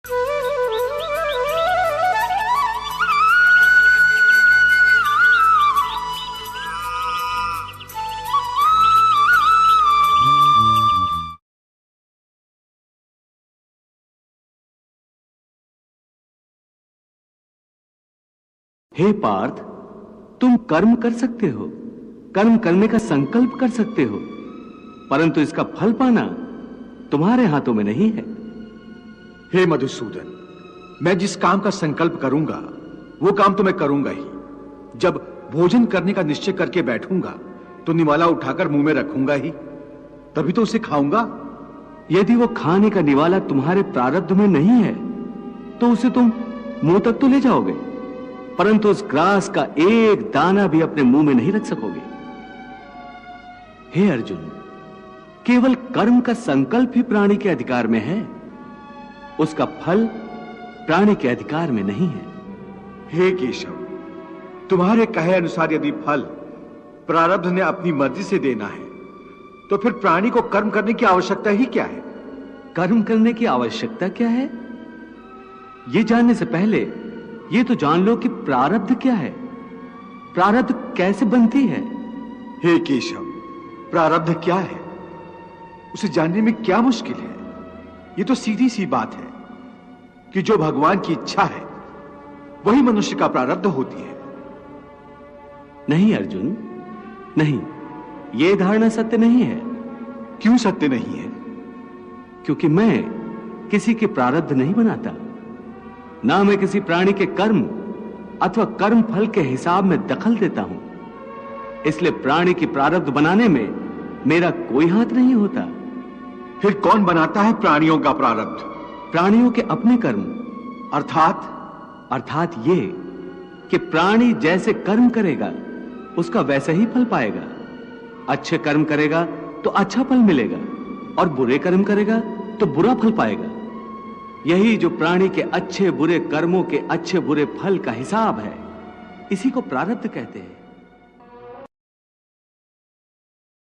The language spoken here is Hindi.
हे पार्थ, तुम कर्म कर सकते हो, कर्म करने का संकल्प कर सकते हो, परंतु इसका फल पाना तुम्हारे हाथों में नहीं है। हे मधुसूदन, मैं जिस काम का संकल्प करूंगा वो काम तो मैं करूंगा ही। जब भोजन करने का निश्चय करके बैठूंगा तो निवाला उठाकर मुंह में रखूंगा ही, तभी तो उसे खाऊंगा। यदि वो खाने का निवाला तुम्हारे प्रारब्ध में नहीं है तो उसे तुम मुंह तक तो ले जाओगे, परंतु उस ग्रास का एक दाना भी अपने मुंह में नहीं रख सकोगे। हे अर्जुन, केवल कर्म का संकल्प ही प्राणी के अधिकार में है, उसका फल प्राणी के अधिकार में नहीं है। हे केशव, तुम्हारे कहे अनुसार यदि फल प्रारब्ध ने अपनी मर्जी से देना है तो फिर प्राणी को कर्म करने की आवश्यकता ही क्या है? कर्म करने की आवश्यकता क्या है, यह जानने से पहले ये तो जान लो कि प्रारब्ध क्या है, प्रारब्ध कैसे बनती है। हे केशव, प्रारब्ध क्या है उसे जानने में क्या मुश्किल है? ये तो सीधी सी बात है कि जो भगवान की इच्छा है वही मनुष्य का प्रारब्ध होती है। नहीं अर्जुन, नहीं, यह धारणा सत्य नहीं है। क्यों सत्य नहीं है? क्योंकि मैं किसी के प्रारब्ध नहीं बनाता, ना मैं किसी प्राणी के कर्म अथवा कर्म फल के हिसाब में दखल देता हूं, इसलिए प्राणी की प्रारब्ध बनाने में मेरा कोई हाथ नहीं होता। फिर कौन बनाता है प्राणियों का प्रारब्ध? प्राणियों के अपने कर्म। अर्थात ये कि प्राणी जैसे कर्म करेगा उसका वैसा ही फल पाएगा। अच्छे कर्म करेगा तो अच्छा फल मिलेगा और बुरे कर्म करेगा तो बुरा फल पाएगा। यही जो प्राणी के अच्छे बुरे कर्मों के अच्छे बुरे फल का हिसाब है, इसी को प्रारब्ध कहते हैं।